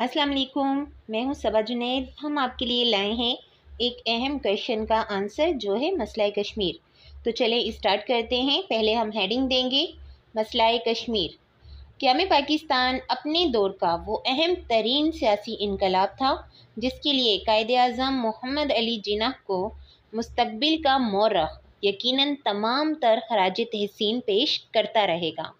السلام علیکم، میں ہوں صبا جنید۔ ہم آپ کے لیے لائے ہیں ایک اہم کویشچن کا آنسر جو ہے مسئلہ کشمیر۔ تو چلیں اسٹارٹ کرتے ہیں۔ پہلے ہم ہیڈنگ دیں گے مسئلہ کشمیر۔ قیام پاکستان اپنے دور کا وہ اہم ترین سیاسی انقلاب تھا جس کے لیے قائد اعظم محمد علی جناح کو مستقبل کا مورخ یقیناً تمام تر خراج تحسین پیش کرتا رہے گا۔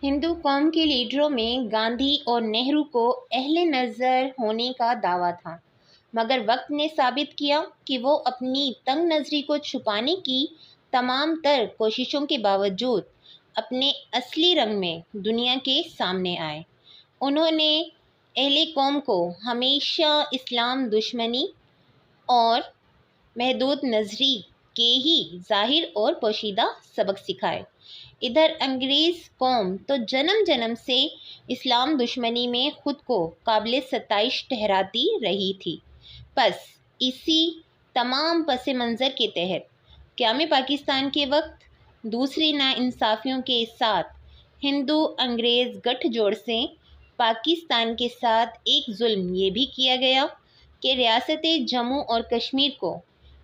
ہندو قوم کے لیڈروں میں گاندھی اور نہرو کو اہل نظر ہونے کا دعویٰ تھا، مگر وقت نے ثابت کیا کہ وہ اپنی تنگ نظری کو چھپانے کی تمام تر کوششوں کے باوجود اپنے اصلی رنگ میں دنیا کے سامنے آئے۔ انہوں نے اہل قوم کو ہمیشہ اسلام دشمنی اور محدود نظری کے ہی ظاہر اور پوشیدہ سبق سکھائے۔ ادھر انگریز قوم تو جنم جنم سے اسلام دشمنی میں خود کو قابل ستائش ٹھہراتی رہی تھی۔ پس اسی تمام پس منظر کے تحت قیام پاکستان کے وقت دوسری ناانصافیوں کے ساتھ ہندو انگریز گٹھ جوڑ سے پاکستان کے ساتھ ایک ظلم یہ بھی کیا گیا کہ ریاست جموں اور کشمیر کو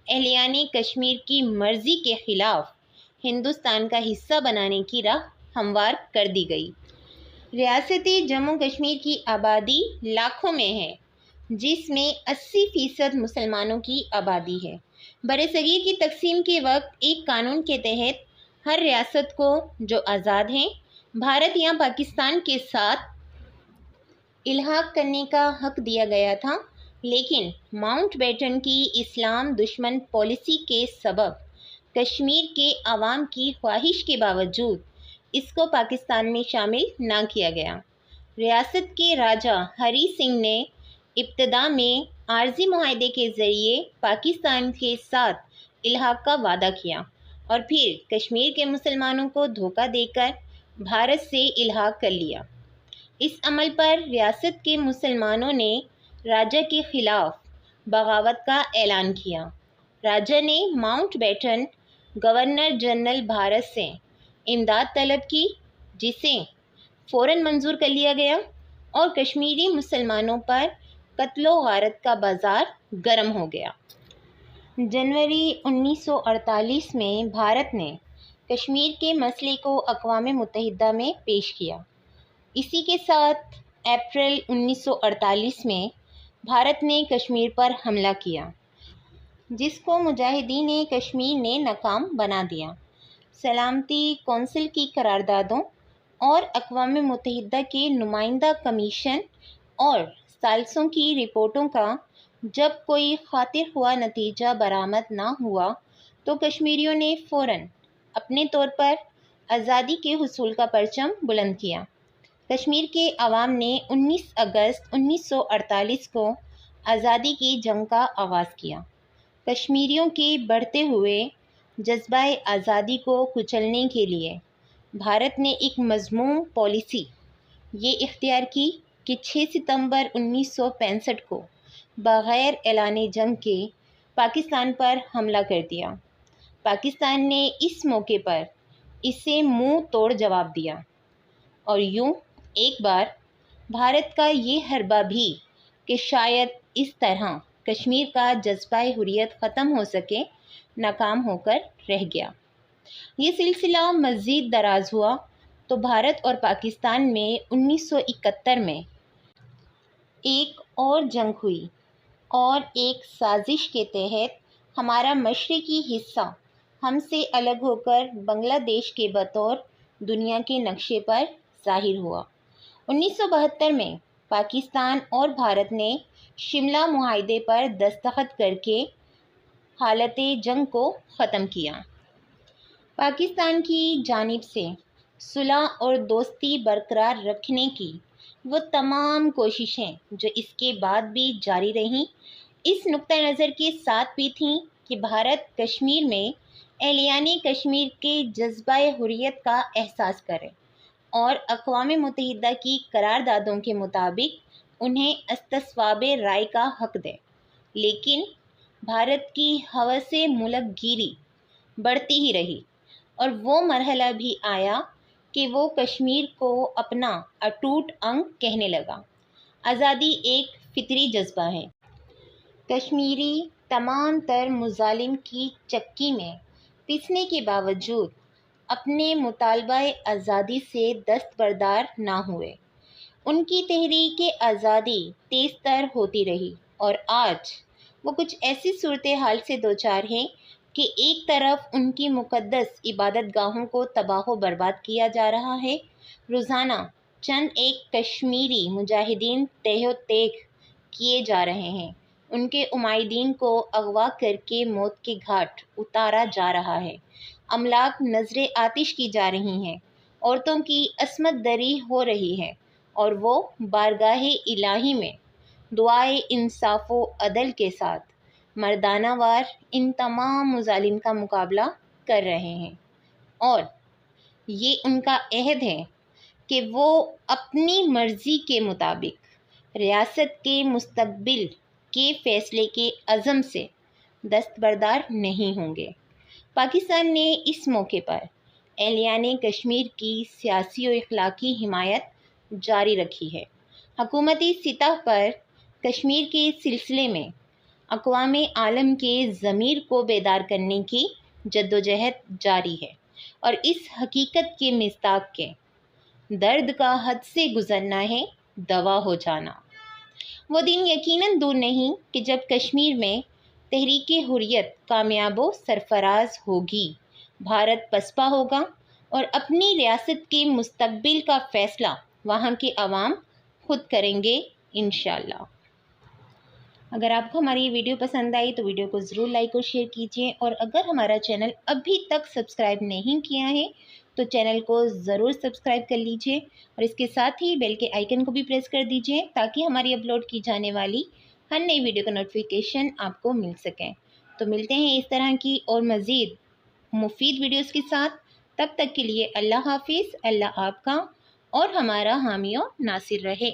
اہلیان کشمیر کی مرضی کے خلاف ہندوستان کا حصہ بنانے کی راہ ہموار کر دی گئی۔ ریاست جموں کشمیر کی آبادی لاکھوں میں ہے، جس میں 80% مسلمانوں کی آبادی ہے۔ برصغیر کی تقسیم کے وقت ایک قانون کے تحت ہر ریاست کو جو آزاد ہیں بھارت یا پاکستان کے ساتھ الحاق کرنے کا حق دیا گیا تھا، لیکن ماؤنٹ بیٹن کی اسلام دشمن پالیسی کے سبب کشمیر کے عوام کی خواہش کے باوجود اس کو پاکستان میں شامل نہ کیا گیا۔ ریاست کے راجا ہری سنگھ نے ابتدا میں عارضی معاہدے کے ذریعے پاکستان کے ساتھ الحاق کا وعدہ کیا اور پھر کشمیر کے مسلمانوں کو دھوکہ دے کر بھارت سے الحاق کر لیا۔ اس عمل پر ریاست کے مسلمانوں نے راجا کے خلاف بغاوت کا اعلان کیا۔ راجا نے Mountbatten governor general Bharat سے امداد طلب کی، جسے فوراً منظور کر لیا گیا اور کشمیری مسلمانوں پر قتل و غارت کا بازار گرم ہو گیا۔ جنوری 1948 میں بھارت نے کشمیر کے مسئلے کو اقوام متحدہ میں پیش کیا۔ اسی کے ساتھ اپریل 1948 میں بھارت نے کشمیر پر حملہ کیا، جس کو مجاہدین کشمیر نے ناکام بنا دیا۔ سلامتی کونسل کی قراردادوں اور اقوام متحدہ کے نمائندہ کمیشن اور ثالثوں کی رپورٹوں کا جب کوئی خاطر خواہ نتیجہ برآمد نہ ہوا تو کشمیریوں نے فوراً اپنے طور پر آزادی کے حصول کا پرچم بلند کیا۔ کشمیر کے عوام نے 19 اگست 1948 کو آزادی کی جنگ کا آغاز کیا۔ کشمیریوں کے بڑھتے ہوئے جذبہ آزادی کو کچلنے کے لیے بھارت نے ایک مذموم پالیسی یہ اختیار کی کہ 6 ستمبر 1965 کو بغیر اعلان جنگ کے پاکستان پر حملہ کر دیا۔ پاکستان نے اس موقع پر اسے منہ توڑ جواب دیا اور یوں ایک بار بھارت کا یہ حربہ بھی کہ شاید اس طرح کشمیر کا جذبہ حریت ختم ہو سکے ناکام ہو کر رہ گیا۔ یہ سلسلہ مزید دراز ہوا تو بھارت اور پاکستان میں 1971 میں ایک اور جنگ ہوئی اور ایک سازش کے تحت ہمارا مشرقی حصہ ہم سے الگ ہو کر بنگلہ دیش کے بطور دنیا کے نقشے پر ظاہر ہوا۔ 1972 میں پاکستان اور بھارت نے شملہ معاہدے پر دستخط کر کے حالت جنگ کو ختم کیا۔ پاکستان کی جانب سے صلح اور دوستی برقرار رکھنے کی وہ تمام کوششیں جو اس کے بعد بھی جاری رہیں، اس نقطہ نظر کے ساتھ بھی تھیں کہ بھارت کشمیر میں اہلیان کشمیر کے جذبہ حریت کا احساس کرے اور اقوام متحدہ کی قراردادوں کے مطابق انہیں استصواب رائے کا حق دے، لیکن بھارت کی ہوس ملک گیری بڑھتی ہی رہی اور وہ مرحلہ بھی آیا کہ وہ کشمیر کو اپنا اٹوٹ انگ کہنے لگا۔ آزادی ایک فطری جذبہ ہے۔ کشمیری تمام تر مظالم کی چکی میں پیسنے کے باوجود اپنے مطالبہ آزادی سے دستبردار نہ ہوئے۔ ان کی تحریک آزادی تیز تر ہوتی رہی اور آج وہ کچھ ایسی صورتحال سے دوچار ہیں کہ ایک طرف ان کی مقدس عبادت گاہوں کو تباہ و برباد کیا جا رہا ہے، روزانہ چند ایک کشمیری مجاہدین تہ و تیغ کیے جا رہے ہیں، ان کے عمائدین کو اغوا کر کے موت کے گھاٹ اتارا جا رہا ہے، املاک نذر آتش کی جا رہی ہیں، عورتوں کی عصمت دری ہو رہی ہے اور وہ بارگاہ الہی میں دعائے انصاف و عدل کے ساتھ مردانہ وار ان تمام مظالم کا مقابلہ کر رہے ہیں، اور یہ ان کا عہد ہے کہ وہ اپنی مرضی کے مطابق ریاست کے مستقبل کے فیصلے کے عزم سے دستبردار نہیں ہوں گے۔ پاکستان نے اس موقع پر اہلیان کشمیر کی سیاسی و اخلاقی حمایت جاری رکھی ہے۔ حکومتی سطح پر کشمیر کے سلسلے میں اقوام عالم کے ضمیر کو بیدار کرنے کی جدوجہد جاری ہے اور اس حقیقت کے مصداق کے درد کا حد سے گزرنا ہے دوا ہو جانا۔ وہ دن یقیناً دور نہیں کہ جب کشمیر میں تحریک حریت کامیاب و سرفراز ہوگی، بھارت پسپا ہوگا اور اپنی ریاست کے مستقبل کا فیصلہ وہاں کے عوام خود کریں گے انشاءاللہ۔ اگر آپ کو ہماری یہ ویڈیو پسند آئی تو ویڈیو کو ضرور لائک اور شیئر کیجیے، اور اگر ہمارا چینل ابھی تک سبسکرائب نہیں کیا ہے تو چینل کو ضرور سبسکرائب کر لیجیے اور اس کے ساتھ ہی بیل کے آئیکن کو بھی پریس کر دیجیے تاکہ ہماری اپلوڈ کی جانے والی ہر نئی ویڈیو کا نوٹیفیکیشن آپ کو مل سکیں۔ تو ملتے ہیں اس طرح کی اور مزید مفید ویڈیوز کے ساتھ، تب تک کے لیے اللہ حافظ۔ اللہ آپ کا اور ہمارا حامی و ناصر رہے۔